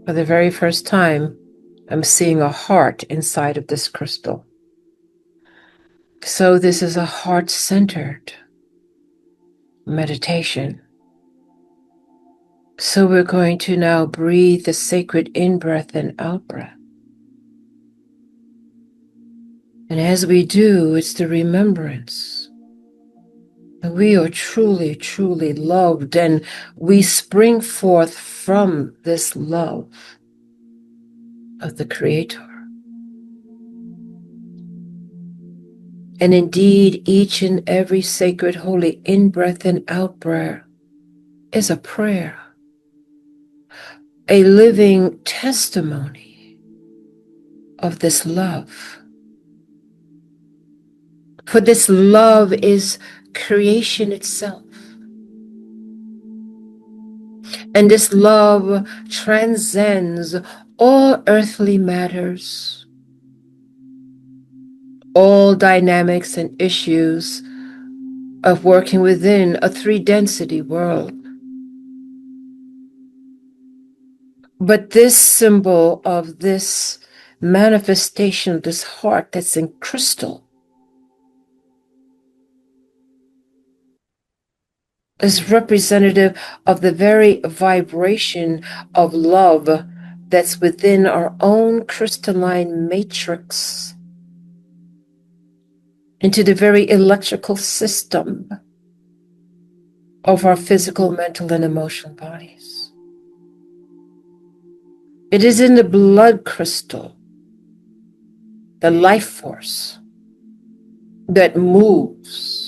For the very first time, I'm seeing a heart inside of this crystal. So this is a heart-centered meditation. So we're going to now breathe the sacred in-breath and out-breath. And as we do, it's the remembrance that we are truly, truly loved, and we spring forth from this love of the Creator. And indeed, each and every sacred holy in-breath and out-breath is a prayer, a living testimony of this love. For this love is creation itself. And this love transcends all earthly matters, all dynamics and issues of working within a three-density world. But this symbol of this manifestation of this heart that's in crystal is representative of the very vibration of love that's within our own crystalline matrix into the very electrical system of our physical, mental, and emotional bodies. It is in the blood crystal, the life force that moves,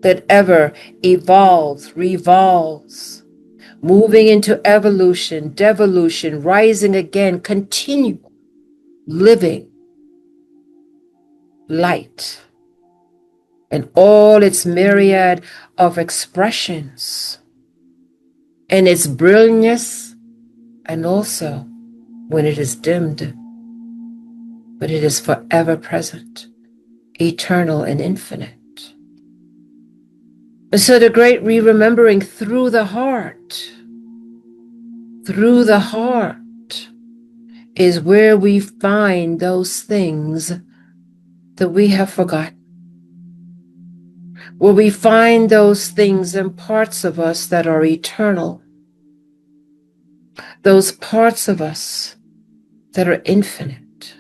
that ever evolves, revolves, moving into evolution, devolution, rising again, continual, living light and all its myriad of expressions and its brilliance, and also when it is dimmed, but it is forever present, eternal and infinite. And so the great re-remembering through the heart is where we find those things that we have forgotten, where we find those things and parts of us that are eternal, those parts of us that are infinite,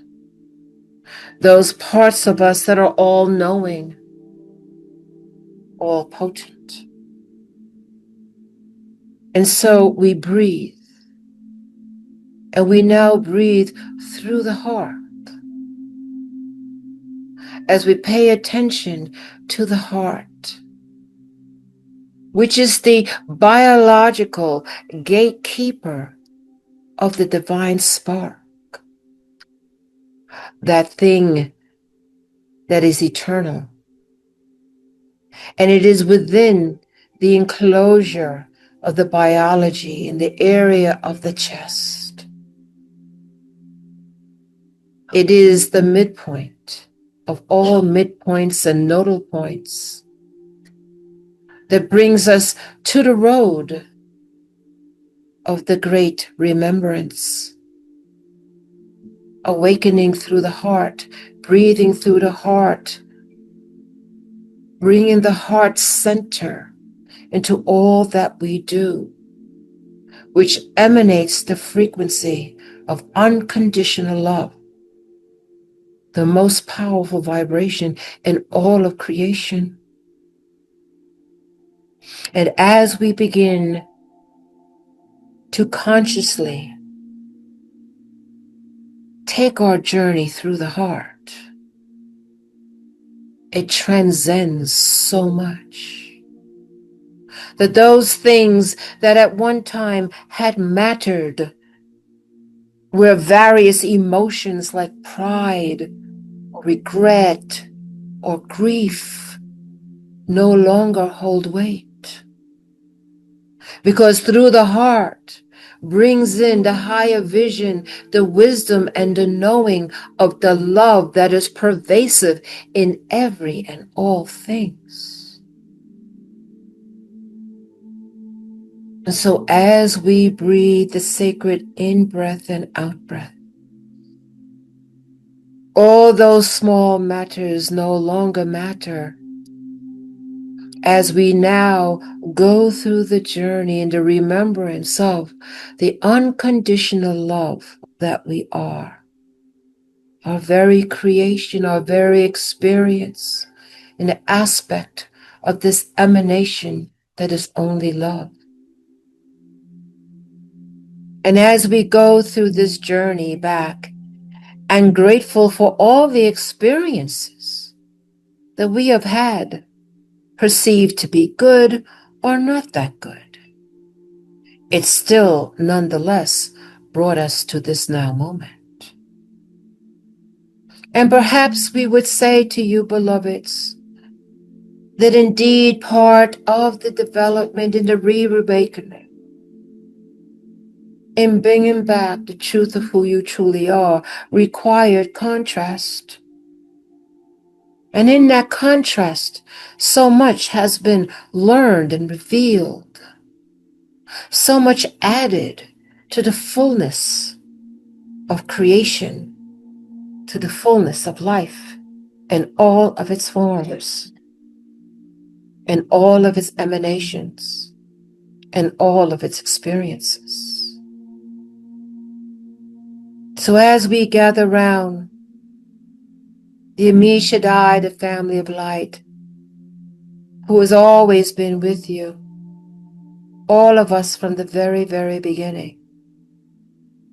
those parts of us that are all-knowing, all-potent. And so we breathe, and we now breathe through the heart as we pay attention to the heart, which is the biological gatekeeper of the divine spark, that thing that is eternal. And it is within the enclosure of the biology in the area of the chest. It is the midpoint of all midpoints and nodal points that brings us to the road of the great remembrance, awakening through the heart, breathing through the heart, bringing the heart center into all that we do, which emanates the frequency of unconditional love, the most powerful vibration in all of creation. And as we begin to consciously take our journey through the heart, it transcends so much. That those things that at one time had mattered, where various emotions like pride, or regret, or grief no longer hold weight. Because through the heart brings in the higher vision, the wisdom and the knowing of the love that is pervasive in every and all things. And so as we breathe the sacred in-breath and out-breath, all those small matters no longer matter as we now go through the journey in the remembrance of the unconditional love that we are, our very creation, our very experience, an aspect of this emanation that is only love. And as we go through this journey back, and grateful for all the experiences that we have had, perceived to be good or not that good, it still nonetheless brought us to this now moment. And perhaps we would say to you, beloveds, that indeed part of the development in the re-awakening, in bringing back the truth of who you truly are, required contrast. And in that contrast, so much has been learned and revealed, so much added to the fullness of creation, to the fullness of life and all of its forms, and all of its emanations, and all of its experiences. So as we gather round the Ami Shaddai, the family of light, who has always been with you, all of us from the very, very beginning,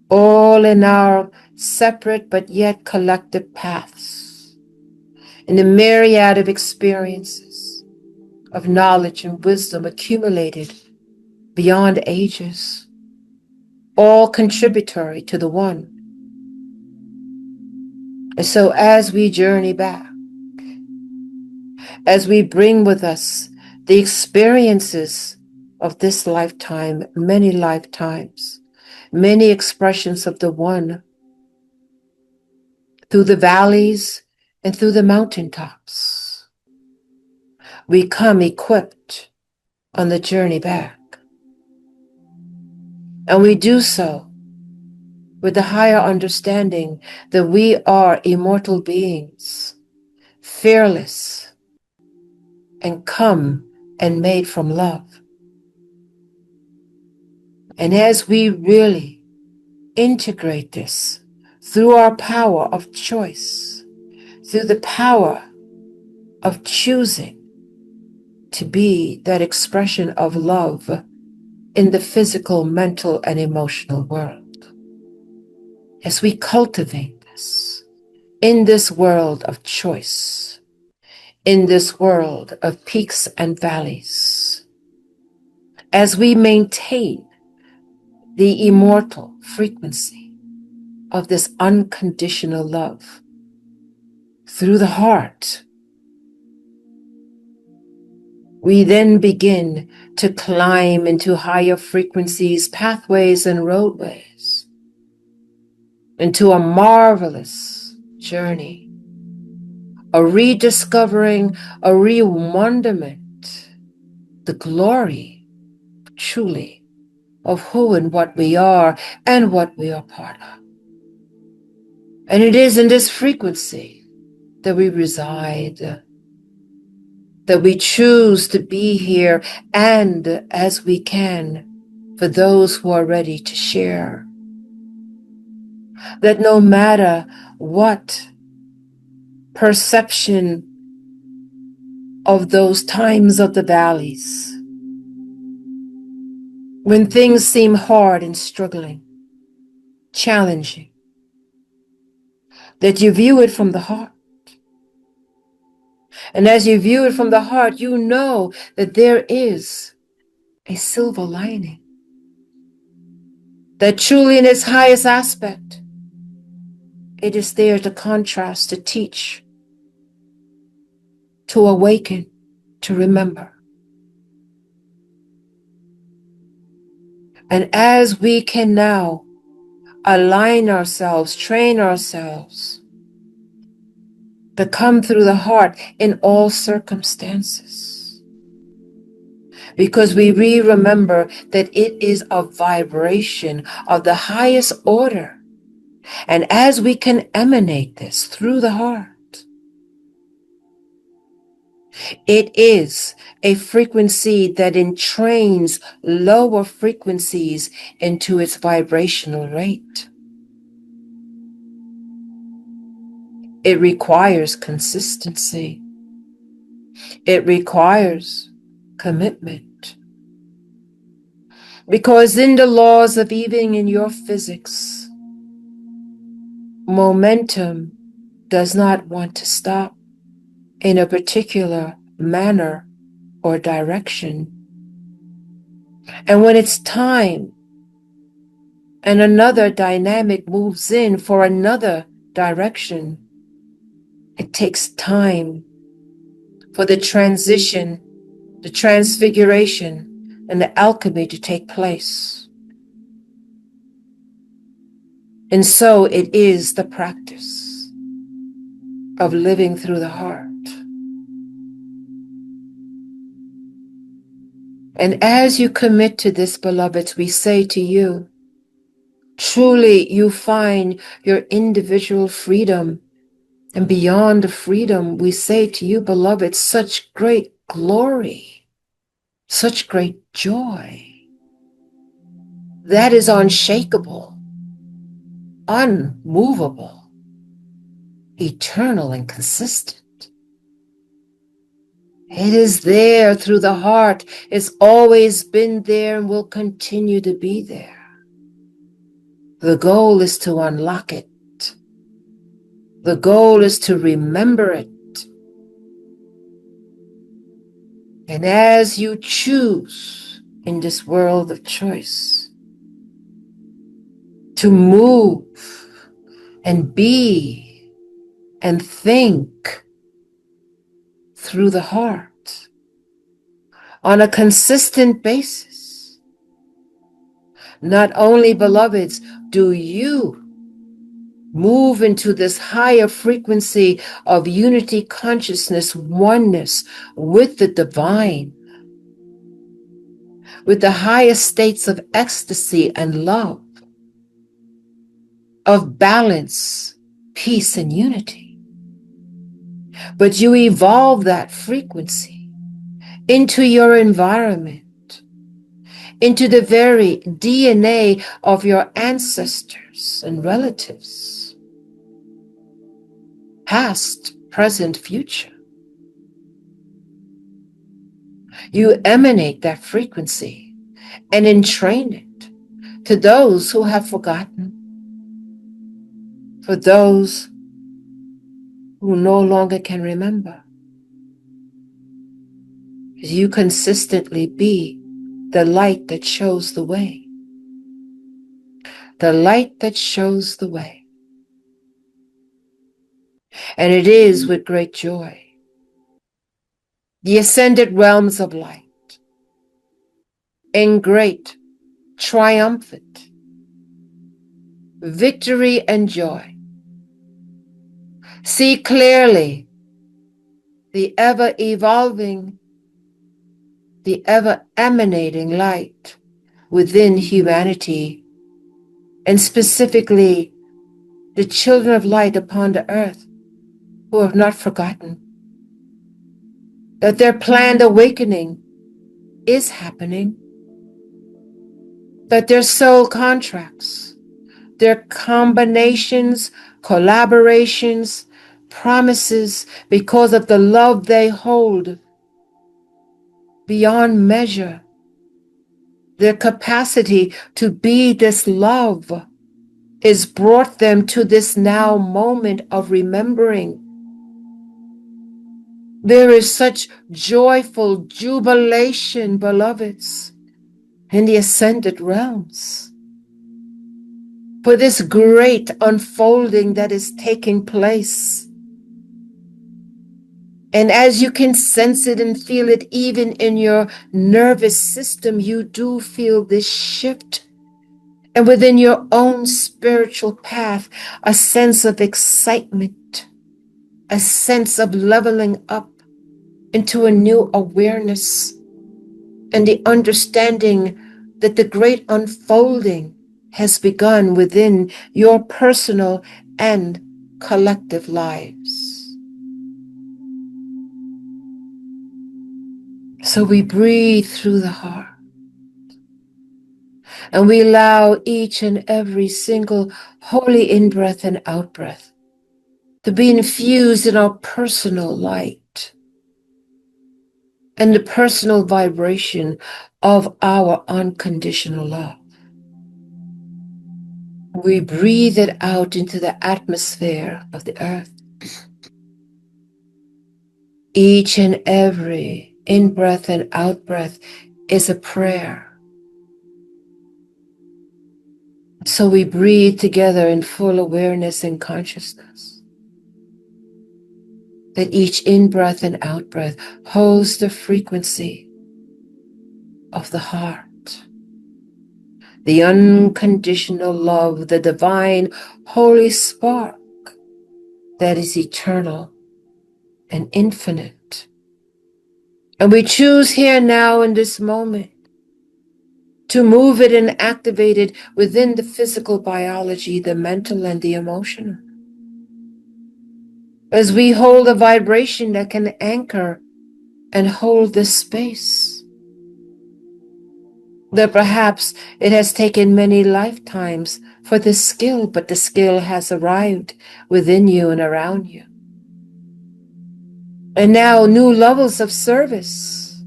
all in our separate but yet collective paths, in the myriad of experiences, of knowledge and wisdom accumulated beyond ages, all contributory to the one. And so as we journey back, as we bring with us the experiences of this lifetime, many lifetimes, many expressions of the one, through the valleys and through the mountaintops, we come equipped on the journey back. And we do so with the higher understanding that we are immortal beings, fearless, and come and made from love. And as we really integrate this through our power of choice, through the power of choosing to be that expression of love in the physical, mental, and emotional world, as we cultivate this in this world of choice, in this world of peaks and valleys, as we maintain the immortal frequency of this unconditional love through the heart, we then begin to climb into higher frequencies, pathways, and roadways, into a marvelous journey, a rediscovering, a re-wonderment, the glory, truly, of who and what we are and what we are part of. And it is in this frequency that we reside, that we choose to be here, and as we can, for those who are ready to share, that no matter what perception of those times of the valleys, when things seem hard and struggling, challenging, that you view it from the heart. And as you view it from the heart, you know that there is a silver lining, that truly in its highest aspect, it is there to contrast, to teach, to awaken, to remember. And as we can now align ourselves, train ourselves to come through the heart in all circumstances, because we remember that it is a vibration of the highest order. And as we can emanate this through the heart, it is a frequency that entrains lower frequencies into its vibrational rate. It requires consistency. It requires commitment. Because in the laws of even in your physics, momentum does not want to stop in a particular manner or direction. And when it's time and another dynamic moves in for another direction, it takes time for the transition, the transfiguration, and the alchemy to take place. And so it is the practice of living through the heart. And as you commit to this, beloveds, we say to you, truly you find your individual freedom. And beyond the freedom, we say to you, beloved, such great glory, such great joy. That is unshakable, unmovable, eternal and consistent. It is there through the heart. It's always been there and will continue to be there. The goal is to unlock it. The goal is to remember it. And as you choose in this world of choice to move and be and think through the heart on a consistent basis, not only, beloveds, do you move into this higher frequency of unity consciousness, oneness with the divine, with the highest states of ecstasy and love, of balance, peace, and unity. But you evolve that frequency into your environment, into the very DNA of your ancestors and relatives, past, present, future. You emanate that frequency and entrain it to those who have forgotten, for those who no longer can remember. You consistently be the light that shows the way. The light that shows the way. And it is with great joy. The ascended realms of light, in great, triumphant victory and joy, see clearly the ever-evolving, the ever-emanating light within humanity, and specifically the children of light upon the earth who have not forgotten that their planned awakening is happening, that their soul contracts, their combinations, collaborations, promises, because of the love they hold beyond measure, their capacity to be this love is brought them to this now moment of remembering. There is such joyful jubilation, beloveds, in the ascended realms for this great unfolding that is taking place. And as you can sense it and feel it even in your nervous system, you do feel this shift. And within your own spiritual path, a sense of excitement, a sense of leveling up into a new awareness, and the understanding that the great unfolding has begun within your personal and collective lives. So we breathe through the heart, and we allow each and every single holy in-breath and out-breath to be infused in our personal light and the personal vibration of our unconditional love. We breathe it out into the atmosphere of the earth. Each and every in-breath and out-breath is a prayer. So we breathe together in full awareness and consciousness that each in-breath and out-breath holds the frequency of the heart, the unconditional love, the divine holy spark that is eternal and infinite. And we choose here now in this moment to move it and activate it within the physical biology, the mental and the emotional. As we hold a vibration that can anchor and hold this space, that perhaps it has taken many lifetimes for this skill, but the skill has arrived within you and around you. And now new levels of service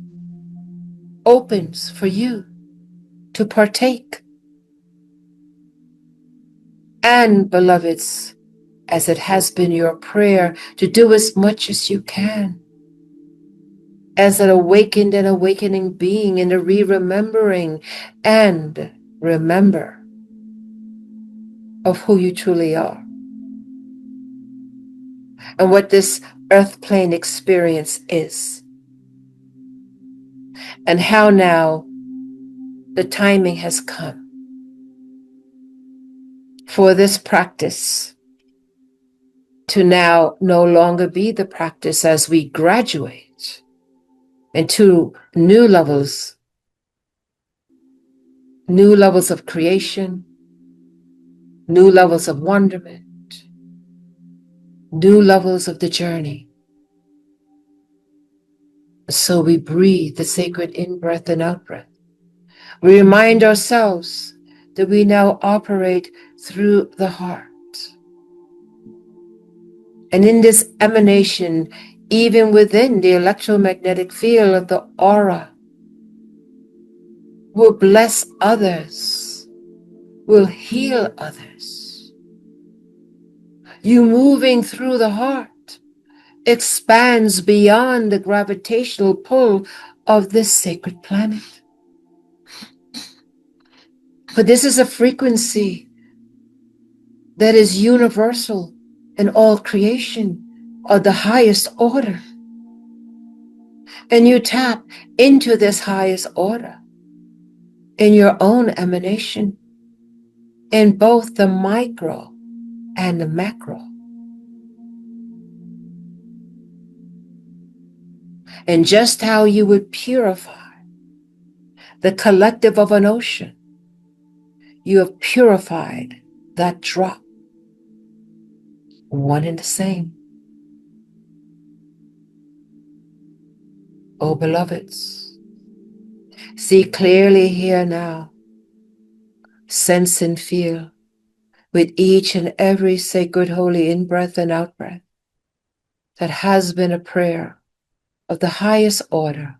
opens for you to partake. And beloveds, as it has been your prayer to do as much as you can, as an awakened and awakening being in the remembering and remember of who you truly are and what this earth plane experience is, and how now the timing has come for this practice to now no longer be the practice as we graduate into new levels of creation, new levels of wonderment, new levels of the journey. So we breathe the sacred in-breath and out-breath. We remind ourselves that we now operate through the heart. And in this emanation, even within the electromagnetic field of the aura, will bless others, will heal others. You moving through the heart expands beyond the gravitational pull of this sacred planet. For this is a frequency that is universal in all creation of the highest order. And you tap into this highest order in your own emanation, in both the micro and the macro. And just how you would purify the collective of an ocean, you have purified that drop, one and the same. Oh, beloveds, see clearly here now, sense and feel with each and every sacred holy in-breath and out-breath that has been a prayer of the highest order,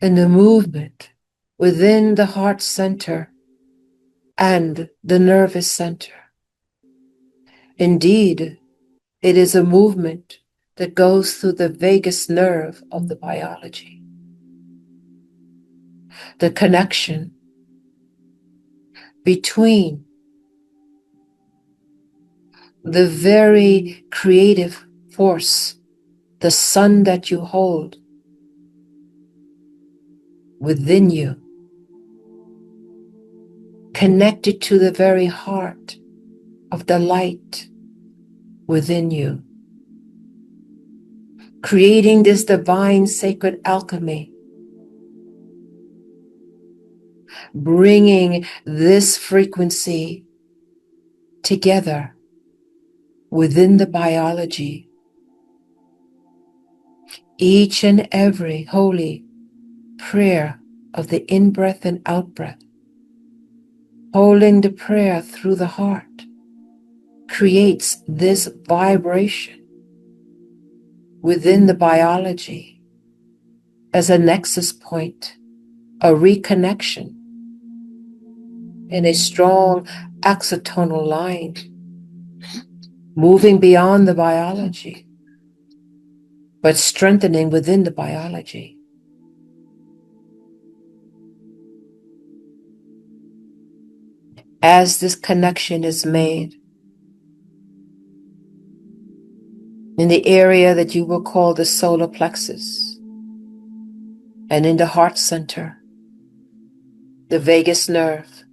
and the movement within the heart center and the nervous center. Indeed, it is a movement that goes through the vagus nerve of the biology. The connection between the very creative force, the sun that you hold within you, connected to the very heart of the light within you, creating this divine sacred alchemy, bringing this frequency together within the biology. Each and every holy prayer of the in-breath and out-breath, holding the prayer through the heart, creates this vibration within the biology as a nexus point, a reconnection in a strong axonal line, moving beyond the biology, but strengthening within the biology. As this connection is made in the area that you will call the solar plexus, and in the heart center, the vagus nerve,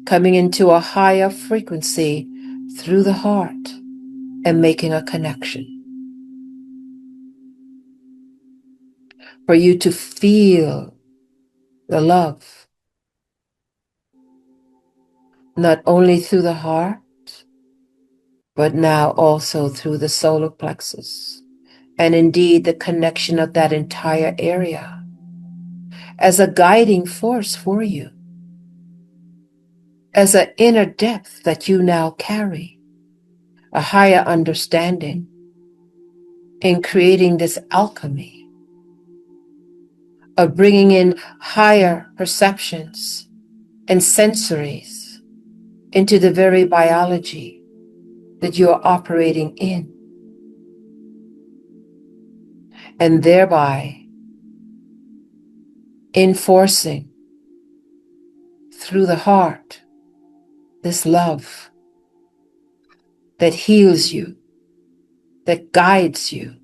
coming into a higher frequency through the heart and making a connection. For you to feel the love, not only through the heart, but now also through the solar plexus, and indeed the connection of that entire area as a guiding force for you, as an inner depth that you now carry, a higher understanding in creating this alchemy of bringing in higher perceptions and sensories into the very biology that you are operating in, and thereby enforcing through the heart this love that heals you, that guides you,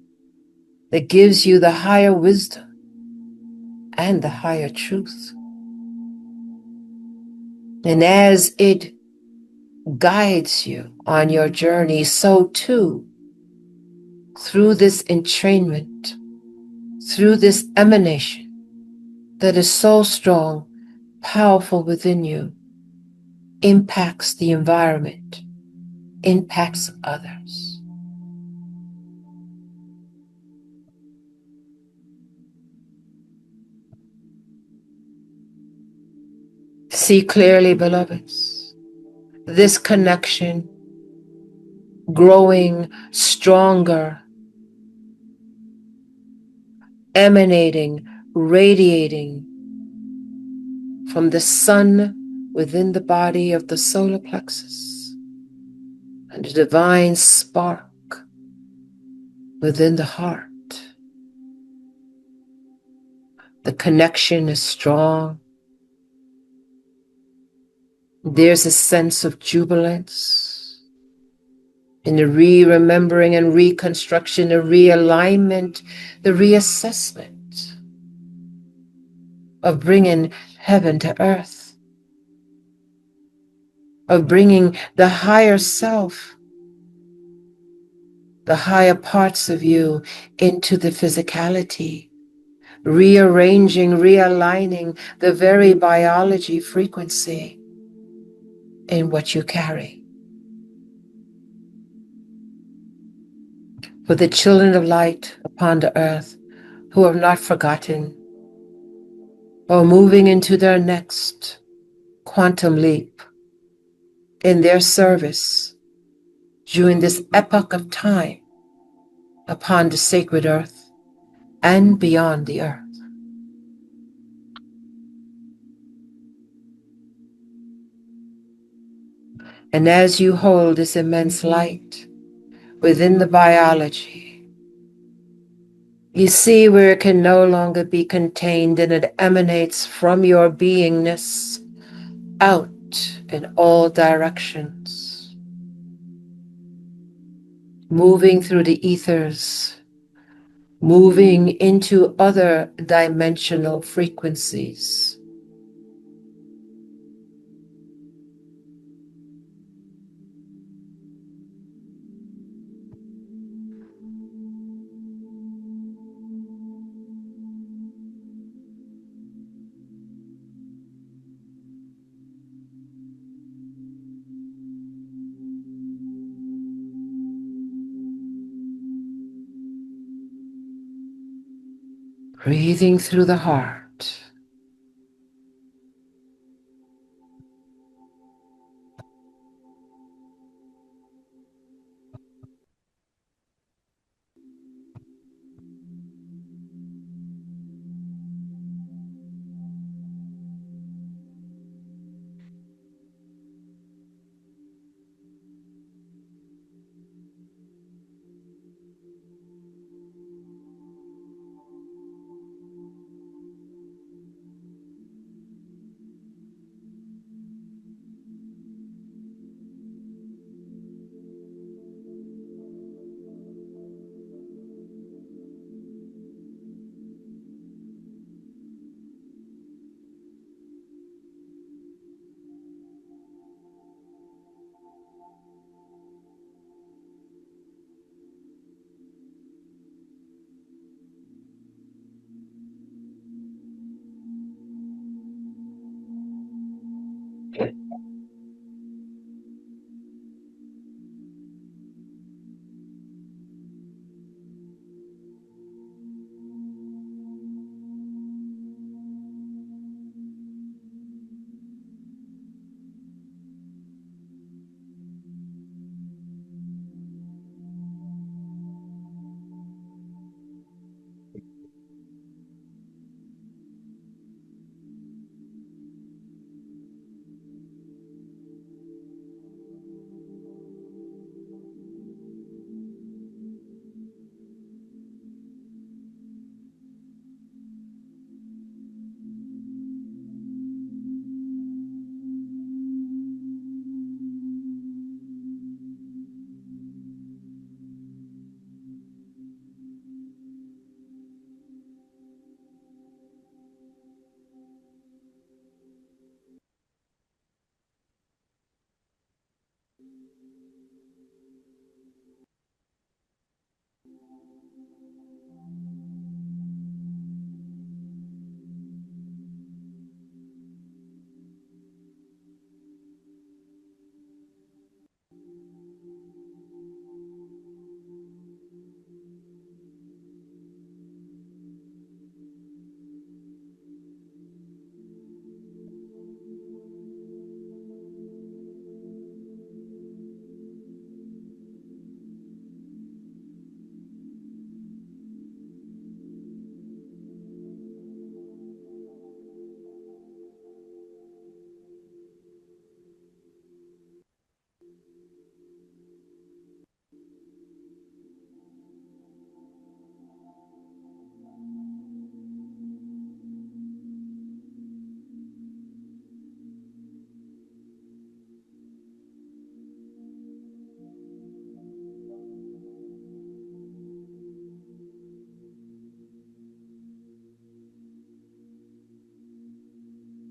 that gives you the higher wisdom and the higher truth. And as it guides you on your journey, so too, through this entrainment, through this emanation that is so strong, powerful within you, impacts the environment, impacts others. See clearly, beloveds, this connection growing stronger, emanating, radiating from the sun within the body of the solar plexus and the divine spark within the heart. The connection is strong. There's a sense of jubilance in the remembering and reconstruction, the realignment, the reassessment of bringing heaven to earth, of bringing the higher self, the higher parts of you into the physicality, rearranging, realigning the very biology frequency in what you carry. For the children of light upon the earth who have not forgotten or moving into their next quantum leap in their service during this epoch of time upon the sacred earth and beyond the earth. And as you hold this immense light within the biology, you see where it can no longer be contained, and it emanates from your beingness out in all directions, moving through the ethers, moving into other dimensional frequencies. Breathing through the heart.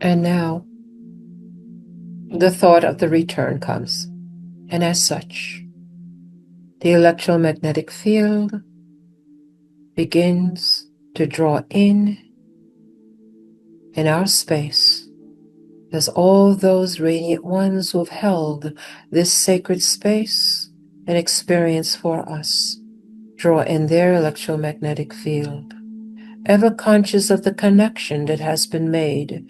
And now, the thought of the return comes. And as such, the electromagnetic field begins to draw in our space as all those radiant ones who have held this sacred space and experience for us draw in their electromagnetic field, ever conscious of the connection that has been made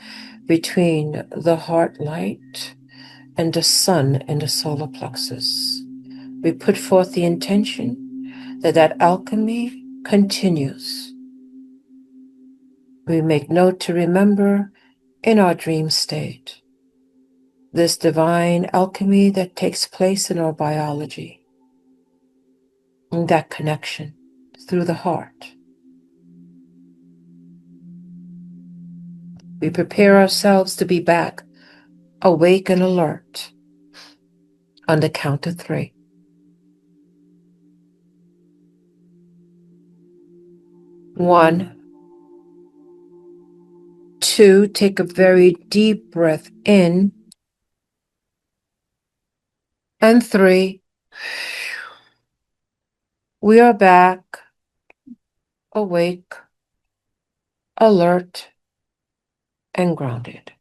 between the heart light and the sun and the solar plexus. We put forth the intention that alchemy continues. We make note to remember in our dream state this divine alchemy that takes place in our biology, and that connection through the heart. We prepare ourselves to be back, awake and alert, on the count of 3. 1, 2, take a very deep breath in, and 3, we are back, awake, alert, and grounded.